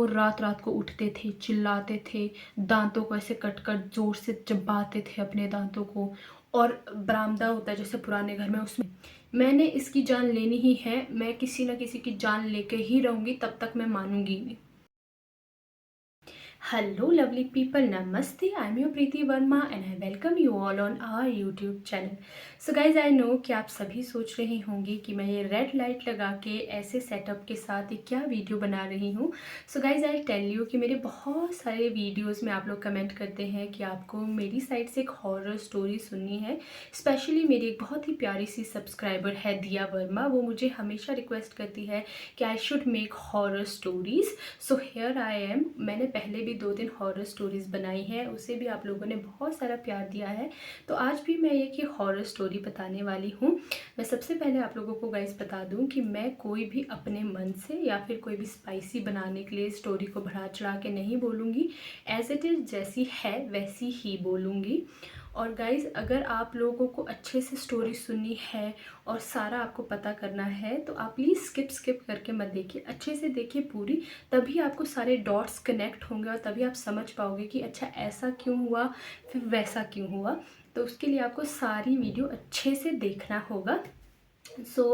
वो रात रात को उठते थे, चिल्लाते थे, दांतों को ऐसे कट कर जोर से चबाते थे अपने दांतों को। और बरामदा होता है जैसे पुराने घर में, उसमें मैंने इसकी जान लेनी ही है, मैं किसी ना किसी की जान लेके ही रहूंगी, तब तक मैं मानूंगी नहीं। Hello lovely people, Namaste. I'm your Preeti Verma and I welcome you all on our YouTube channel. So guys, I know कि आप सभी सोच रहे होंगे कि मैं ये रेड लाइट लगा के ऐसे सेटअप के साथ एक क्या वीडियो बना रही हूँ। So guys I tell you कि मेरे बहुत सारे वीडियोस में आप लोग कमेंट करते हैं कि आपको मेरी साइड से एक हॉरर स्टोरी सुननी है। स्पेशली मेरी एक बहुत ही प्यारी सी सब्सक्राइबर है दिया वर्मा, वो मुझे हमेशा रिक्वेस्ट करती है कि I should make horror stories. So here I am. मैंने पहले भी 2-3 हॉरर स्टोरीज बनाई है, उसे भी आप लोगों ने बहुत सारा प्यार दिया है, तो आज भी मैं एक ही हॉरर स्टोरी बताने वाली हूँ। मैं सबसे पहले आप लोगों को गाइस बता दूँ कि मैं कोई भी अपने मन से या फिर कोई भी स्पाइसी बनाने के लिए स्टोरी को बढ़ा चढ़ा के नहीं बोलूँगी। एज इट इज़ जैसी है वैसी ही बोलूँगी। और गाइज़, अगर आप लोगों को अच्छे से स्टोरी सुननी है और सारा आपको पता करना है तो आप प्लीज़ स्किप करके मत देखिए, अच्छे से देखिए पूरी, तभी आपको सारे डॉट्स कनेक्ट होंगे और तभी आप समझ पाओगे कि अच्छा ऐसा क्यों हुआ, फिर वैसा क्यों हुआ। तो उसके लिए आपको सारी वीडियो अच्छे से देखना होगा।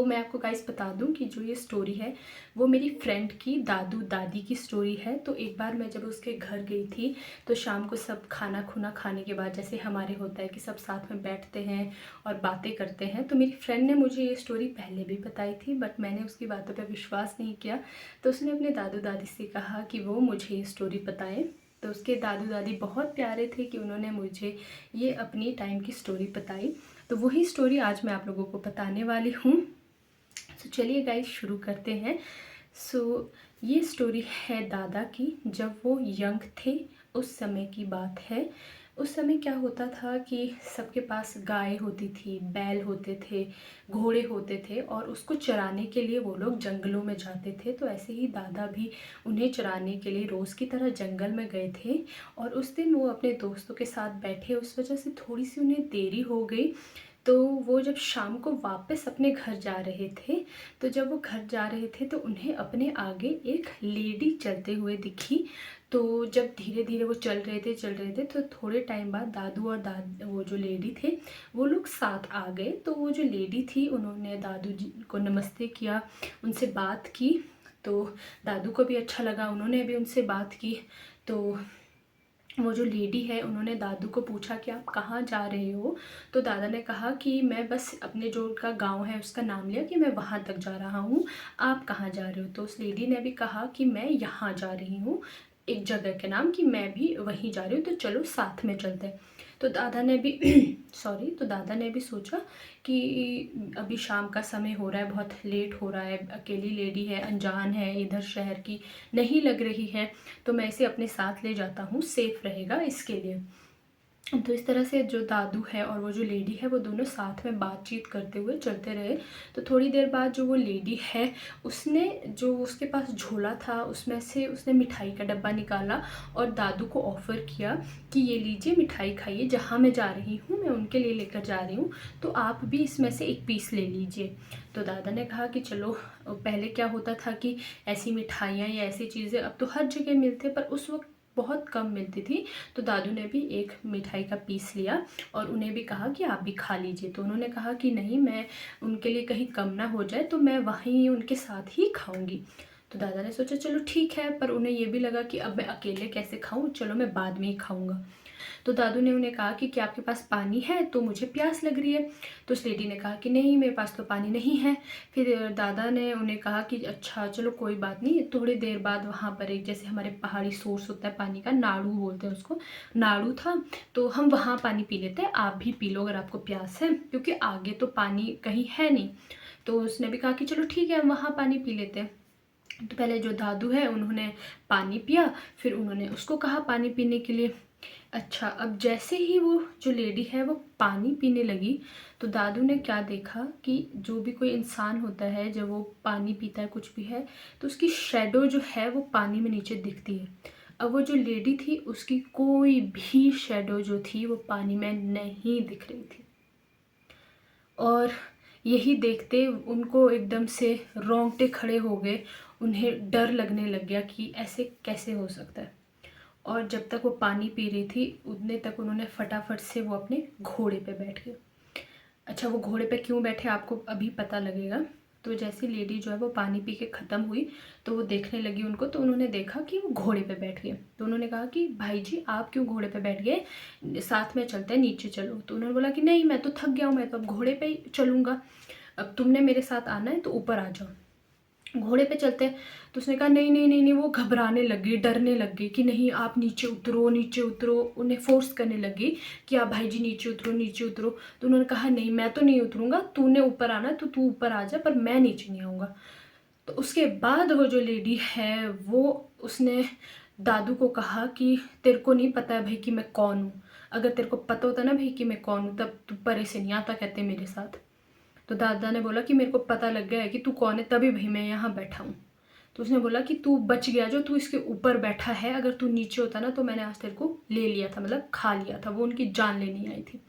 मैं आपको गाइस बता दूं कि जो ये स्टोरी है वो मेरी फ्रेंड की दादू दादी की स्टोरी है। तो एक बार मैं जब उसके घर गई थी तो शाम को सब खाना खुना खाने के बाद, जैसे हमारे होता है कि सब साथ में बैठते हैं और बातें करते हैं, तो मेरी फ्रेंड ने मुझे ये स्टोरी पहले भी बताई थी, बट मैंने उसकी बातों पर विश्वास नहीं किया। तो उसने अपने दादू दादी से कहा कि वो मुझे ये स्टोरी बताएं। तो उसके दादू दादी बहुत प्यारे थे कि उन्होंने मुझे ये अपनी टाइम की स्टोरी बताई। तो वही स्टोरी आज मैं आप लोगों को बताने वाली हूँ। तो चलिए गाइस शुरू करते हैं। ये स्टोरी है दादा की, जब वो यंग थे उस समय की बात है। उस समय क्या होता था कि सबके पास गाय होती थी, बैल होते थे, घोड़े होते थे और उसको चराने के लिए वो लोग जंगलों में जाते थे। तो ऐसे ही दादा भी उन्हें चराने के लिए रोज़ की तरह जंगल में गए थे। और उस दिन वो अपने दोस्तों के साथ बैठे, उस वजह से थोड़ी सी उन्हें देरी हो गई। तो वो जब शाम को वापस अपने घर जा रहे थे, तो जब वो घर जा रहे थे तो उन्हें अपने आगे एक लेडी चलते हुए दिखी। तो जब धीरे धीरे वो चल रहे थे तो थोड़े टाइम बाद दादू और वो जो लेडी थे वो लोग साथ आ गए। तो वो जो लेडी थी उन्होंने दादू जी को नमस्ते किया, उनसे बात की। तो दादू को भी अच्छा लगा, उन्होंने भी उनसे बात की। तो वो जो लेडी है उन्होंने दादू को पूछा कि आप कहाँ जा रहे हो। तो दादा ने कहा कि मैं बस अपने जो उनका गांव है उसका नाम लिया कि मैं वहाँ तक जा रहा हूँ, आप कहाँ जा रहे हो। तो उस लेडी ने भी कहा कि मैं यहाँ जा रही हूँ, एक जगह के नाम, कि मैं भी वहीं जा रही हूँ, तो चलो साथ में चलते हैं। तो दादा ने भी तो दादा ने भी सोचा कि अभी शाम का समय हो रहा है, बहुत लेट हो रहा है, अकेली लेडी है, अनजान है, इधर शहर की नहीं लग रही है, तो मैं इसे अपने साथ ले जाता हूँ, सेफ रहेगा इसके लिए। तो इस तरह से जो दादू है और वो जो लेडी है वो दोनों साथ में बातचीत करते हुए चलते रहे। तो थोड़ी देर बाद जो वो लेडी है उसने, जो उसके पास झोला था उसमें से उसने मिठाई का डब्बा निकाला और दादू को ऑफ़र किया कि ये लीजिए मिठाई खाइए, जहाँ मैं जा रही हूँ मैं उनके लिए लेकर जा रही हूँ, तो आप भी इसमें से एक पीस ले लीजिए। तो दादा ने कहा कि चलो। पहले क्या होता था कि ऐसी मिठाइयाँ या ऐसी चीज़ें अब तो हर जगह मिलते, पर उस वक्त बहुत कम मिलती थी। तो दादू ने भी एक मिठाई का पीस लिया और उन्हें भी कहा कि आप भी खा लीजिए। तो उन्होंने कहा कि नहीं, मैं उनके लिए कहीं कम ना हो जाए तो मैं वहीं उनके साथ ही खाऊंगी। तो दादा ने सोचा चलो ठीक है, पर उन्हें ये भी लगा कि अब मैं अकेले कैसे खाऊं, चलो मैं बाद में ही खाऊंगा। तो दादू ने उन्हें कहा कि क्या आपके पास पानी है, तो मुझे प्यास लग रही है। तो उस लेडी ने कहा कि नहीं, मेरे पास तो पानी नहीं है। फिर दादा ने उन्हें कहा कि अच्छा चलो कोई बात नहीं। थोड़ी देर बाद वहाँ पर एक, जैसे हमारे पहाड़ी सोर्स होता है पानी का, नाड़ू बोलते हैं उसको, नाड़ू था, तो हम वहाँ पानी पी लेते हैं, आप भी पी लो अगर आपको प्यास है, क्योंकि आगे तो पानी कहीं है नहीं। तो उसने भी कहा कि चलो ठीक है हम वहाँ पानी पी लेते हैं। तो पहले जो दादू है उन्होंने पानी पिया, फिर उन्होंने उसको कहा पानी पीने के लिए। अच्छा, अब जैसे ही वो जो लेडी है वो पानी पीने लगी, तो दादू ने क्या देखा कि जो भी कोई इंसान होता है जब वो पानी पीता है कुछ भी है, तो उसकी शेडो जो है वो पानी में नीचे दिखती है। अब वो जो लेडी थी उसकी कोई भी शेडो जो थी वो पानी में नहीं दिख रही थी। और यही देखते उनको एकदम से रोंगटे खड़े हो गए उन्हें डर लगने लग गया कि ऐसे कैसे हो सकता है। और जब तक वो पानी पी रही थी उतने तक उन्होंने फटाफट से वो अपने घोड़े पे बैठ गए। अच्छा, वो घोड़े पे क्यों बैठे आपको अभी पता लगेगा। तो जैसी लेडी जो है वो पानी पी के ख़त्म हुई तो वो देखने लगी उनको, तो उन्होंने देखा कि वो घोड़े पे बैठ गए। तो उन्होंने कहा कि भाई जी आप क्यों घोड़े पे बैठ गए, साथ में चलते हैं, नीचे चलो। तो उन्होंने बोला कि नहीं मैं तो थक गया हूँ, मैं तो अब घोड़े पे ही चलूँगा, अब तुमने मेरे साथ आना है तो ऊपर आ जाओ, घोड़े पे चलते हैं। तो उसने कहा नहीं नहीं नहीं नहीं, वो घबराने लगी, डरने लगी कि नहीं आप नीचे उतरो नीचे उतरो, उन्हें फोर्स करने लगी कि आप भाई जी नीचे उतरो नीचे उतरो। तो उन्होंने कहा नहीं मैं तो नहीं उतरूंगा, तूने ऊपर आना तो तू ऊपर आ जा, पर मैं नीचे नहीं आऊँगा। तो उसके बाद वो जो लेडी है वो उसने दादू को कहा कि तेरे को नहीं पता है भाई कि मैं कौन हूँ, अगर तेरे को पता होता ना भाई कि मैं कौन हूँ तब तू परे से नहीं आता कहते मेरे साथ। तो दादा ने बोला कि मेरे को पता लग गया है कि तू कौन है, तभी भाई मैं यहाँ बैठा हूँ। तो उसने बोला कि तू बच गया जो तू इसके ऊपर बैठा है, अगर तू नीचे होता ना तो मैंने आज तेरे को ले लिया था, मतलब खा लिया था। वो उनकी जान लेनी आई थी।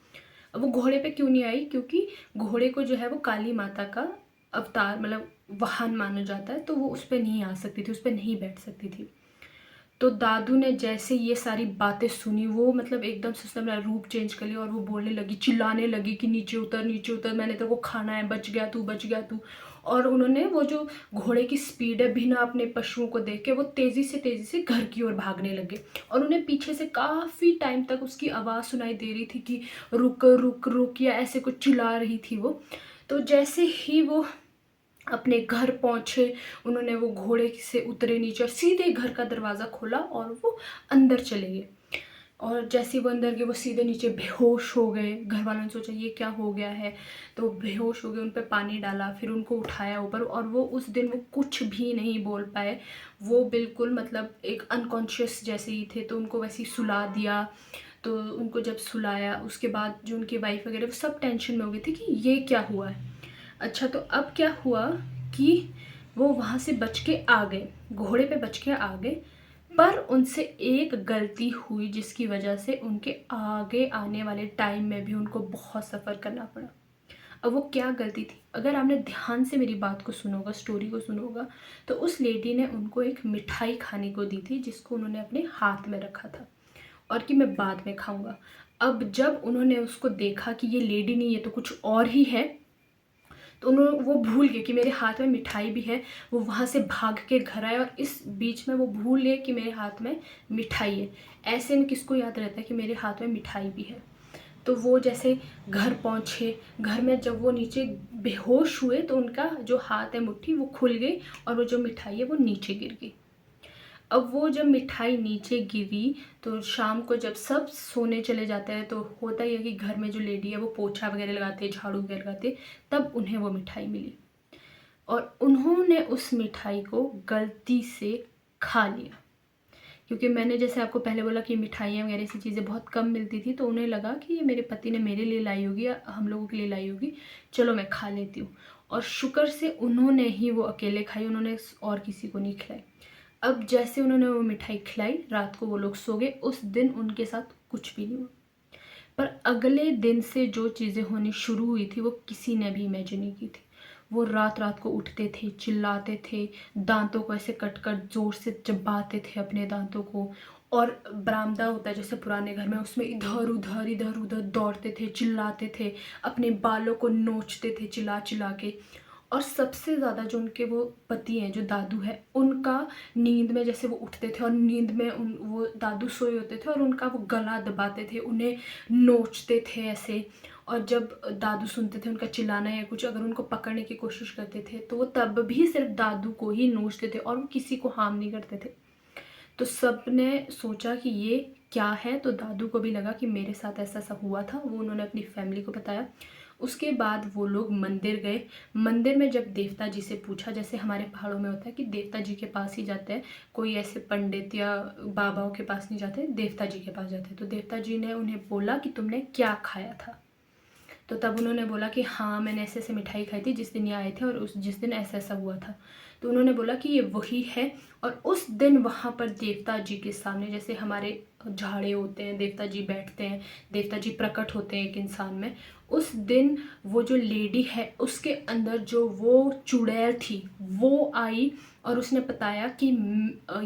अब वो घोड़े पे क्यों नहीं आई, क्योंकि घोड़े को जो है वो काली माता का अवतार मतलब वाहन माना जाता है, तो वो उस पर नहीं आ सकती थी, उस पर नहीं बैठ सकती थी। तो दादू ने जैसे ये सारी बातें सुनी वो मतलब एकदम से उसने अपना रूप चेंज कर लिया और वो बोलने लगी, चिल्लाने लगी कि नीचे उतर, मैंने तेरे को खाना है, बच गया तू बच गया तू। और उन्होंने वो जो घोड़े की स्पीड है बिना अपने पशुओं को देख के वो तेज़ी से घर की ओर भागने लगे। और उन्हें पीछे से काफ़ी टाइम तक उसकी आवाज़ सुनाई दे रही थी कि रुक रुक रुक, या ऐसे कुछ चिल्ला रही थी वो। तो जैसे ही वो अपने घर पहुंचे उन्होंने वो घोड़े से उतरे नीचे और सीधे घर का दरवाज़ा खोला और वो अंदर चले गए। और जैसे ही वो अंदर गए वो सीधे नीचे बेहोश हो गए। घर वालों ने सोचा ये क्या हो गया है, तो बेहोश हो गए, उन पर पानी डाला, फिर उनको उठाया ऊपर। और वो उस दिन वो कुछ भी नहीं बोल पाए, वो बिल्कुल मतलब एक अनकॉन्शियस जैसे ही थे। तो उनको वैसे ही सुला दिया। तो उनको जब सुलाया उसके बाद जो उनकी वाइफ वगैरह वो सब टेंशन में हो गई थी कि ये क्या हुआ है। अच्छा, तो अब क्या हुआ कि वो वहाँ से बच के आ गए, घोड़े पे बच के आ गए, पर उनसे एक गलती हुई जिसकी वजह से उनके आगे आने वाले टाइम में भी उनको बहुत सफ़र करना पड़ा। अब वो क्या गलती थी, अगर आपने ध्यान से मेरी बात को सुनोगा, स्टोरी को सुनोगा, तो उस लेडी ने उनको एक मिठाई खाने को दी थी जिसको उन्होंने अपने हाथ में रखा था और कि मैं बाद में खाऊंगा। अब जब उन्होंने उसको देखा कि ये लेडी नहीं, ये तो कुछ और ही है, तो उन्होंने वो भूल गए कि मेरे हाथ में मिठाई भी है। वो वहाँ से भाग के घर आए और इस बीच में वो भूल गए कि मेरे हाथ में मिठाई है। ऐसे में किसको याद रहता है कि मेरे हाथ में मिठाई भी है। तो वो जैसे घर पहुँचे, घर में जब वो नीचे बेहोश हुए तो उनका जो हाथ है मुट्ठी वो खुल गई और वो जो मिठाई है वो नीचे गिर गई। अब वो जब मिठाई नीचे गिरी तो शाम को जब सब सोने चले जाते हैं तो होता ही है कि घर में जो लेडी है वो पोछा वगैरह लगाते हैं, झाड़ू वगैरह लगाते हैं, तब उन्हें वो मिठाई मिली और उन्होंने उस मिठाई को गलती से खा लिया। क्योंकि मैंने जैसे आपको पहले बोला कि मिठाइयाँ वगैरह ऐसी चीज़ें बहुत कम मिलती थी, तो उन्हें लगा कि ये मेरे पति ने मेरे लिए लाई होगी या हम लोगों के लिए लाई होगी, चलो मैं खा लेती हूँ। और शुक्र से उन्होंने ही वो अकेले खाई, उन्होंने और किसी को नहीं खिलाई। अब जैसे उन्होंने वो मिठाई खिलाई, रात को वो लोग सो गए। उस दिन उनके साथ कुछ भी नहीं हुआ, पर अगले दिन से जो चीज़ें होनी शुरू हुई थी वो किसी ने भी इमेजिन नहीं की थी। वो रात रात को उठते थे, चिल्लाते थे, दांतों को ऐसे कट कर जोर से चबाते थे अपने दांतों को। और बरामदा होता है जैसे पुराने घर में, उसमें इधर उधर दौड़ते थे, चिल्लाते थे, अपने बालों को नोचते थे चिल्ला चिल्ला के। और सबसे ज़्यादा जो उनके वो पति हैं, जो दादू है, उनका नींद में जैसे वो उठते थे और नींद में वो दादू सोए होते थे और उनका वो गला दबाते थे, उन्हें नोचते थे ऐसे। और जब दादू सुनते थे उनका चिल्लाना या कुछ, अगर उनको पकड़ने की कोशिश करते थे तो वो तब भी सिर्फ दादू को ही नोचते थे और वो किसी को हार्म नहीं करते थे। तो सब ने सोचा कि ये क्या है, तो दादू को भी लगा कि मेरे साथ ऐसा ऐसा हुआ था। वो उन्होंने अपनी फैमिली को बताया। उसके बाद वो लोग मंदिर गए। मंदिर में जब देवता जी से पूछा, जैसे हमारे पहाड़ों में होता है कि देवता जी के पास ही जाते हैं, कोई ऐसे पंडित या बाबाओं के पास नहीं जाते, देवता जी के पास जाते हैं। तो देवता जी ने उन्हें बोला कि तुमने क्या खाया था। तो तब उन्होंने बोला कि हाँ मैंने ऐसे ऐसे मिठाई खाई थी जिस दिन ये आए थे और उस जिस दिन ऐसा ऐसा हुआ था। तो उन्होंने बोला कि ये वही है। और उस दिन वहाँ पर देवता जी के सामने, जैसे हमारे झाड़े होते हैं, देवता जी बैठते हैं, देवता जी प्रकट होते हैं एक इंसान में, उस दिन वो जो लेडी है उसके अंदर जो वो चुड़ैल थी वो आई और उसने बताया कि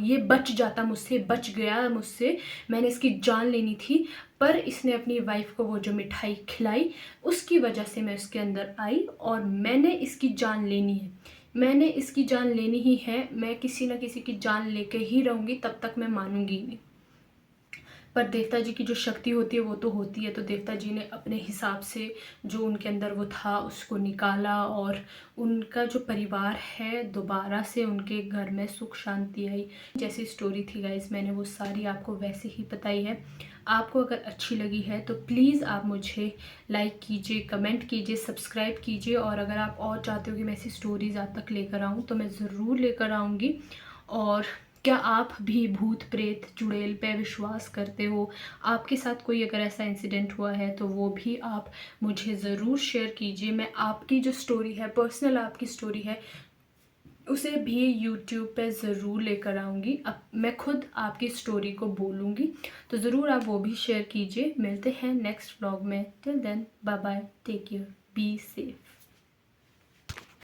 ये बच जाता मुझसे, बच गया मुझसे, मैंने इसकी जान लेनी थी, पर इसने अपनी वाइफ को वो जो मिठाई खिलाई उसकी वजह से मैं उसके अंदर आई और मैंने इसकी जान लेनी है, मैंने इसकी जान लेनी ही है, मैं किसी ना किसी की जान लेके ही रहूँगी, तब तक मैं मानूंगी नहीं। पर देवता जी की जो शक्ति होती है वो तो होती है, तो देवता जी ने अपने हिसाब से जो उनके अंदर वो था उसको निकाला और उनका जो परिवार है दोबारा से उनके घर में सुख शांति आई। जैसी स्टोरी थी गाइज, मैंने वो सारी आपको वैसे ही बताई है। आपको अगर अच्छी लगी है तो प्लीज़ आप मुझे लाइक कीजिए, कमेंट कीजिए, सब्सक्राइब कीजिए, और अगर आप और चाहते हो कि मैं ऐसी स्टोरीज़ आप तक लेकर आऊँ तो मैं ज़रूर लेकर आऊँगी। और क्या आप भी भूत प्रेत चुड़ैल पे विश्वास करते हो? आपके साथ कोई अगर ऐसा इंसिडेंट हुआ है तो वो भी आप मुझे ज़रूर शेयर कीजिए। मैं आपकी जो स्टोरी है, पर्सनल आपकी स्टोरी है, उसे भी यूट्यूब पे ज़रूर लेकर आऊँगी। अब मैं खुद आपकी स्टोरी को बोलूँगी, तो ज़रूर आप वो भी शेयर कीजिए। मिलते हैं नेक्स्ट व्लॉग में। Till then bye bye, take care, be safe.